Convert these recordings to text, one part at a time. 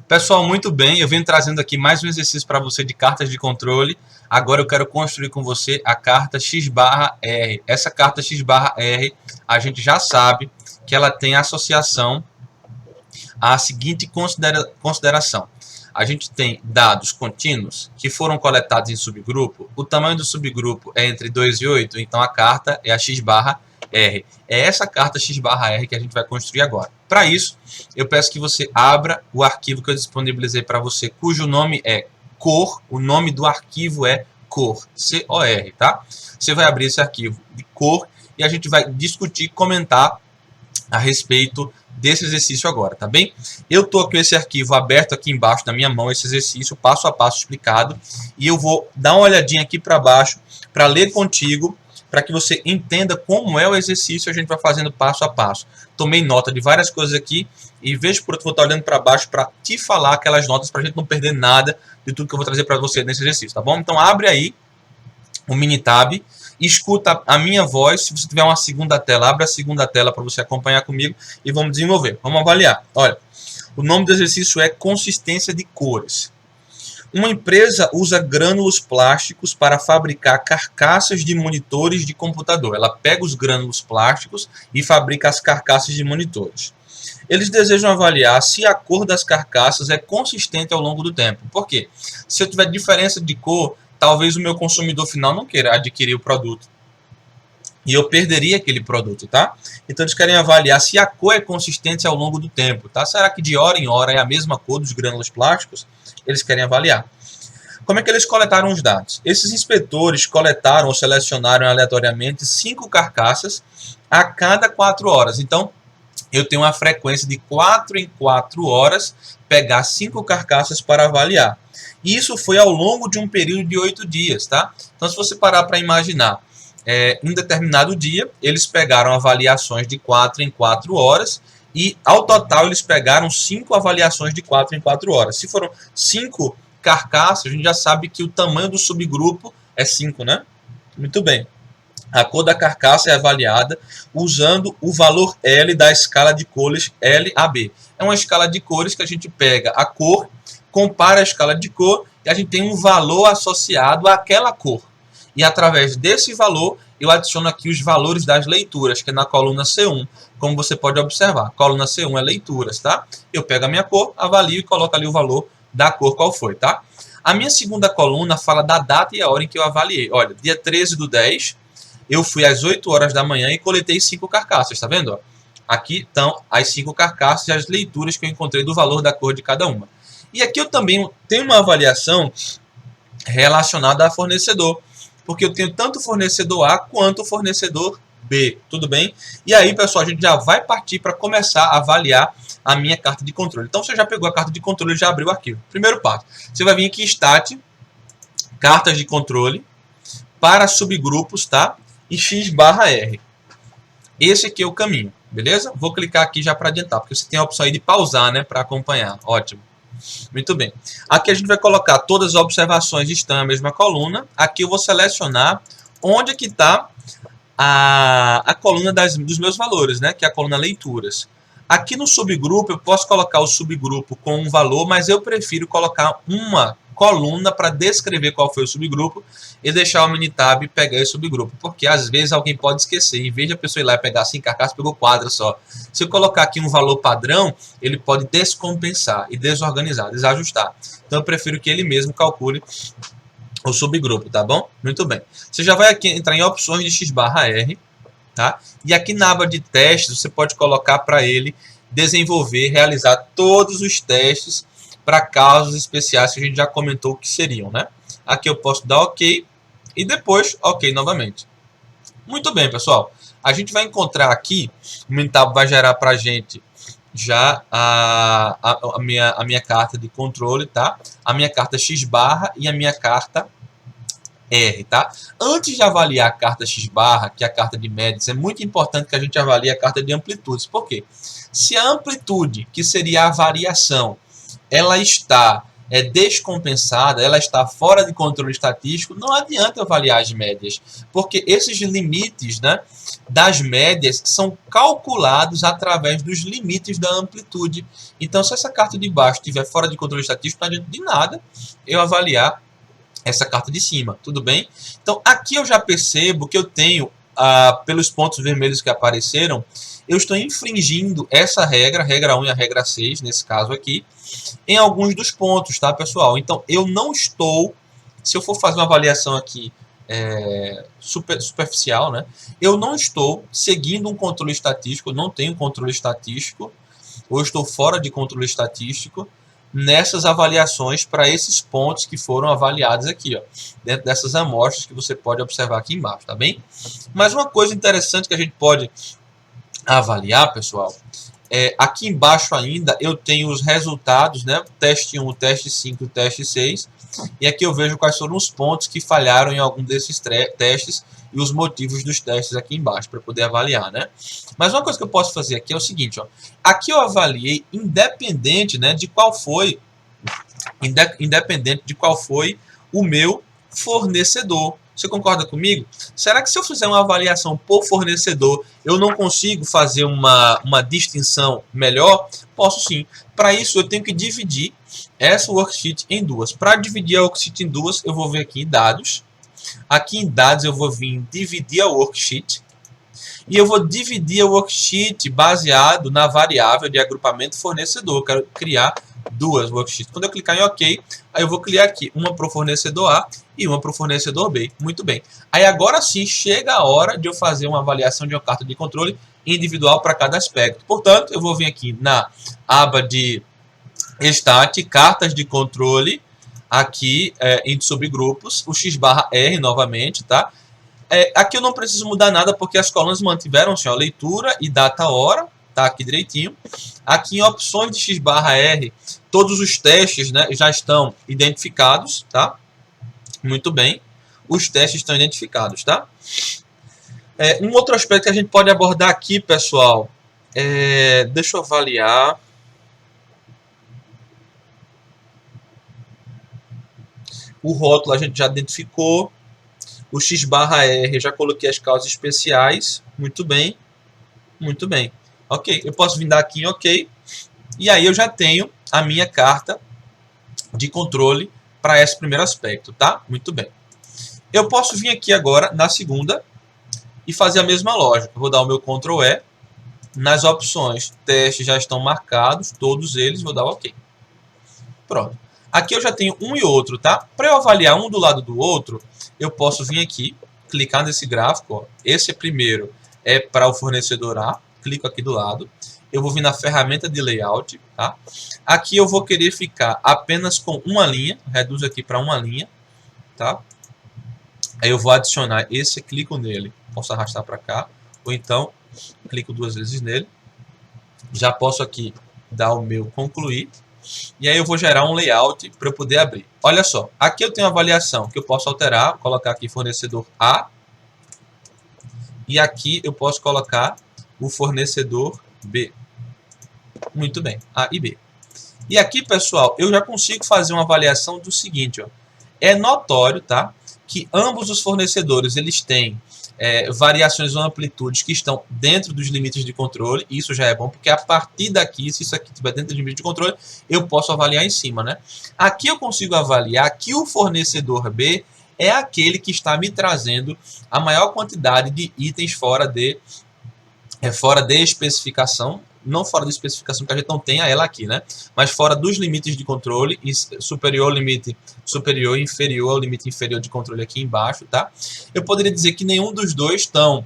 Pessoal, muito bem, eu venho trazendo aqui mais um exercício para você de cartas de controle. Agora eu quero construir com você a carta X/R. Essa carta X/R, a gente já sabe que ela tem associação à seguinte consideração. A gente tem dados contínuos que foram coletados em subgrupo. O tamanho do subgrupo é entre 2 e 8, então a carta é a X/R. É essa carta X/R que a gente vai construir agora. Para isso, eu peço que você abra o arquivo que eu disponibilizei para você, cujo nome é cor. O nome do arquivo é cor, C-O-R, tá? Você vai abrir esse arquivo de cor e a gente vai discutir, comentar a respeito desse exercício agora, tá bem? Eu estou com esse arquivo aberto aqui embaixo na minha mão, esse exercício passo a passo explicado, e eu vou dar uma olhadinha aqui para baixo para ler contigo, para que você entenda como é o exercício, a gente vai fazendo passo a passo. Tomei nota de várias coisas aqui e vejo por outro, vou estar olhando para baixo para te falar aquelas notas para a gente não perder nada de tudo que eu vou trazer para você nesse exercício, tá bom? Então abre aí o Minitab, escuta a minha voz. Se você tiver uma segunda tela, abre a segunda tela para você acompanhar comigo e vamos desenvolver. Vamos avaliar. Olha, o nome do exercício é consistência de cores. Uma empresa usa grânulos plásticos para fabricar carcaças de monitores de computador. Ela pega os grânulos plásticos e fabrica as carcaças de monitores. Eles desejam avaliar se a cor das carcaças é consistente ao longo do tempo. Por quê? Se eu tiver diferença de cor, talvez o meu consumidor final não queira adquirir o produto. E eu perderia aquele produto, tá? Então eles querem avaliar se a cor é consistente ao longo do tempo, tá? Será que de hora em hora é a mesma cor dos grânulos plásticos? Eles querem avaliar. Como é que eles coletaram os dados? Esses inspetores coletaram ou selecionaram aleatoriamente 5 carcaças a cada 4 horas. Então, eu tenho uma frequência de 4 em 4 horas pegar 5 carcaças para avaliar. Isso foi ao longo de um período de 8 dias, tá? Então, se você parar para imaginar, em determinado dia, eles pegaram avaliações de 4 em 4 horas e, ao total, eles pegaram 5 avaliações de 4 em 4 horas. Se foram 5 carcaças, a gente já sabe que o tamanho do subgrupo é 5, né? Muito bem. A cor da carcaça é avaliada usando o valor L da escala de cores LAB. É uma escala de cores que a gente pega a cor, compara a escala de cor e a gente tem um valor associado àquela cor. E através desse valor, eu adiciono aqui os valores das leituras, que é na coluna C1, como você pode observar. Coluna C1 é leituras, tá? Eu pego a minha cor, avalio e coloco ali o valor da cor qual foi, tá? A minha segunda coluna fala da data e a hora em que eu avaliei. Olha, dia 13/10, eu fui às 8 horas da manhã e coletei 5 carcaças, tá vendo? Aqui estão as 5 carcaças e as leituras que eu encontrei do valor da cor de cada uma. E aqui eu também tenho uma avaliação relacionada a fornecedor, porque eu tenho tanto fornecedor A quanto fornecedor B, tudo bem? E aí, pessoal, a gente já vai partir para começar a avaliar a minha carta de controle. Então, você já pegou a carta de controle e já abriu o arquivo. Primeiro passo, você vai vir aqui em Stat, cartas de controle, para subgrupos, tá? E X/R. Esse aqui é o caminho, beleza? Vou clicar aqui já para adiantar, porque você tem a opção aí de pausar, né, para acompanhar. Ótimo. Muito bem. Aqui a gente vai colocar todas as observações estão na mesma coluna. Aqui eu vou selecionar onde é que está a coluna dos meus valores, né? Que é a coluna leituras. Aqui no subgrupo eu posso colocar o subgrupo com um valor, mas eu prefiro colocar uma coluna para descrever qual foi o subgrupo e deixar o Minitab pegar esse subgrupo, porque às vezes alguém pode esquecer, em vez de a pessoa ir lá e pegar 5 carcaças, pegou 4 só. Se eu colocar aqui um valor padrão, ele pode descompensar e desorganizar, desajustar. Então eu prefiro que ele mesmo calcule o subgrupo, tá bom? Muito bem. Você já vai aqui entrar em opções de X/R, tá? E aqui na aba de testes, você pode colocar para ele desenvolver, realizar todos os testes para casos especiais que a gente já comentou que seriam, né? Aqui eu posso dar OK e depois OK novamente. Muito bem, pessoal. A gente vai encontrar aqui, o Minitab vai gerar para a gente já a minha carta de controle, tá? A minha carta X/, e a minha carta R, tá? Antes de avaliar a carta X/, que é a carta de médias, é muito importante que a gente avalie a carta de amplitudes. Por quê? Se a amplitude, que seria a variação, ela está é descompensada, ela está fora de controle estatístico, não adianta avaliar as médias, porque esses limites, né, das médias são calculados através dos limites da amplitude. Então, se essa carta de baixo estiver fora de controle estatístico, não adianta de nada eu avaliar essa carta de cima, tudo bem? Então, aqui eu já percebo que eu tenho, pelos pontos vermelhos que apareceram, eu estou infringindo essa regra 1 e a regra 6, nesse caso aqui, em alguns dos pontos, tá, pessoal? Então, eu não estou, se eu for fazer uma avaliação aqui superficial, né, eu não estou seguindo um controle estatístico, eu não tenho controle estatístico, ou estou fora de controle estatístico, nessas avaliações para esses pontos que foram avaliados aqui, ó, dentro dessas amostras que você pode observar aqui embaixo, tá bem? Mas uma coisa interessante que a gente pode avaliar, pessoal, aqui embaixo ainda eu tenho os resultados, né? Teste 1, teste 5, teste 6, e aqui eu vejo quais foram os pontos que falharam em algum desses testes e os motivos dos testes aqui embaixo, para poder avaliar, né? Mas uma coisa que eu posso fazer aqui é o seguinte, ó. Aqui eu avaliei independente, né, de qual foi, independente de qual foi o meu fornecedor. Você concorda comigo? Será que se eu fizer uma avaliação por fornecedor, eu não consigo fazer uma distinção melhor? Posso sim. Para isso, eu tenho que dividir essa worksheet em duas. Para dividir a worksheet em duas, eu vou vir aqui em dados. Aqui em dados, eu vou vir em dividir a worksheet. E eu vou dividir a worksheet baseado na variável de agrupamento fornecedor. Eu quero criar duas worksheets. Quando eu clicar em OK, aí eu vou criar aqui uma para o fornecedor A e uma para o fornecedor B. Muito bem. Aí agora sim chega a hora de eu fazer uma avaliação de uma carta de controle individual para cada aspecto. Portanto, eu vou vir aqui na aba de Stat, cartas de controle, aqui em subgrupos, o X/R novamente, tá? Aqui eu não preciso mudar nada porque as colunas mantiveram-se, ó, leitura e data-hora, tá aqui direitinho. Aqui em opções de X/R, todos os testes, né, já estão identificados, tá? Muito bem, os testes estão identificados, tá? Um outro aspecto que a gente pode abordar aqui, pessoal, deixa eu avaliar. O rótulo a gente já identificou. O X/R, já coloquei as causas especiais. Muito bem. Muito bem. Ok, eu posso vir aqui em OK. E aí eu já tenho a minha carta de controle para esse primeiro aspecto, tá? Muito bem. Eu posso vir aqui agora na segunda e fazer a mesma lógica. Vou dar o meu Ctrl E. Nas opções, testes já estão marcados, todos eles, vou dar OK. Pronto. Aqui eu já tenho um e outro, tá? Para eu avaliar um do lado do outro, eu posso vir aqui, clicar nesse gráfico, ó. Esse primeiro é para o fornecedor A, clico aqui do lado. Eu vou vir na ferramenta de layout, tá? Aqui eu vou querer ficar apenas com uma linha, reduzo aqui para uma linha, tá? Aí eu vou adicionar esse, clico nele, posso arrastar para cá, ou então clico duas vezes nele. Já posso aqui dar o meu concluir. E aí eu vou gerar um layout para eu poder abrir. Olha só, aqui eu tenho a avaliação que eu posso alterar, vou colocar aqui fornecedor A. E aqui eu posso colocar o fornecedor B. Muito bem, A e B. E aqui, pessoal, eu já consigo fazer uma avaliação do seguinte, ó. É notório, tá, que ambos os fornecedores eles têm variações ou amplitudes que estão dentro dos limites de controle. Isso já é bom, porque a partir daqui, se isso aqui estiver dentro dos limites de controle, eu posso avaliar em cima, né? Aqui eu consigo avaliar que o fornecedor B é aquele que está me trazendo a maior quantidade de itens fora de especificação. Não fora da especificação, que a gente não tem ela aqui, né? Mas fora dos limites de controle, superior ao limite superior e inferior ao limite inferior de controle aqui embaixo, tá? Eu poderia dizer que nenhum dos dois estão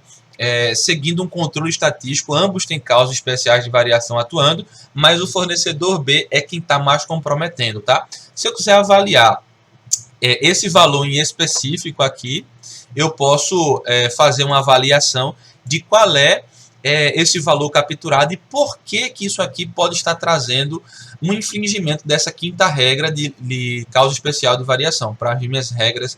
seguindo um controle estatístico, ambos têm causas especiais de variação atuando, mas o fornecedor B é quem está mais comprometendo, tá? Se eu quiser avaliar esse valor em específico aqui, eu posso fazer uma avaliação de qual é esse valor capturado e por que isso aqui pode estar trazendo um infringimento dessa quinta regra de causa especial de variação, para as minhas regras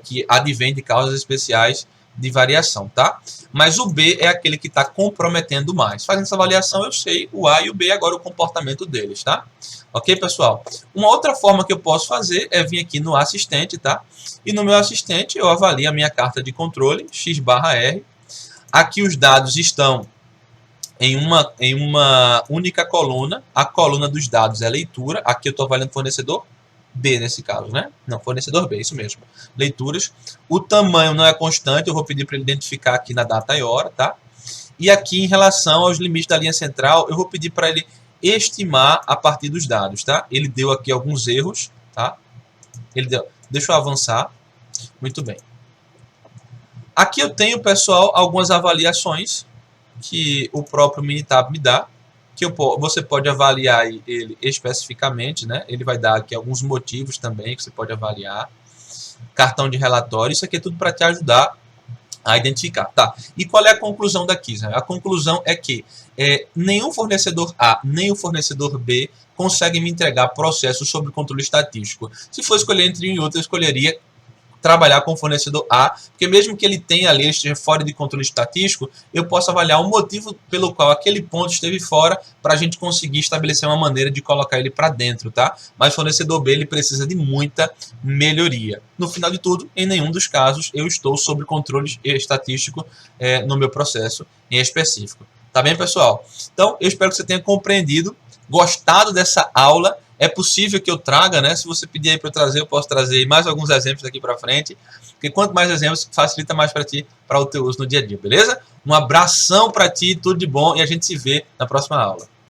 que advêm de causas especiais de variação, tá? Mas o B é aquele que está comprometendo mais. Fazendo essa avaliação, eu sei o A e o B, agora o comportamento deles, tá? Ok, pessoal? Uma outra forma que eu posso fazer é vir aqui no assistente, tá? E no meu assistente eu avalio a minha carta de controle, X/R. Aqui os dados estão em uma única coluna. A coluna dos dados é leitura. Aqui eu estou avaliando fornecedor B nesse caso, né? Não, fornecedor B, isso mesmo. Leituras. O tamanho não é constante, eu vou pedir para ele identificar aqui na data e hora, tá? E aqui em relação aos limites da linha central, eu vou pedir para ele estimar a partir dos dados, tá? Ele deu aqui alguns erros, tá? Ele deu. Deixa eu avançar. Muito bem. Aqui eu tenho, pessoal, algumas avaliações que o próprio Minitab me dá, que você pode avaliar ele especificamente, né? Ele vai dar aqui alguns motivos também que você pode avaliar. Cartão de relatório, isso aqui é tudo para te ajudar a identificar, tá? E qual é a conclusão daqui? Né? A conclusão é que nenhum fornecedor A, nem o fornecedor B conseguem me entregar processos sobre controle estatístico. Se for escolher entre um e outro, eu escolheria trabalhar com o fornecedor A, porque mesmo que ele tenha ali, esteja fora de controle estatístico, eu posso avaliar o motivo pelo qual aquele ponto esteve fora para a gente conseguir estabelecer uma maneira de colocar ele para dentro, tá? Mas o fornecedor B, ele precisa de muita melhoria. No final de tudo, em nenhum dos casos, eu estou sob controle estatístico no meu processo em específico. Tá bem, pessoal? Então, eu espero que você tenha compreendido, gostado dessa aula. É possível que eu traga, né? Se você pedir aí para eu trazer, eu posso trazer mais alguns exemplos daqui para frente. Porque quanto mais exemplos, facilita mais para ti, para o teu uso no dia a dia, beleza? Um abração para ti, tudo de bom e a gente se vê na próxima aula.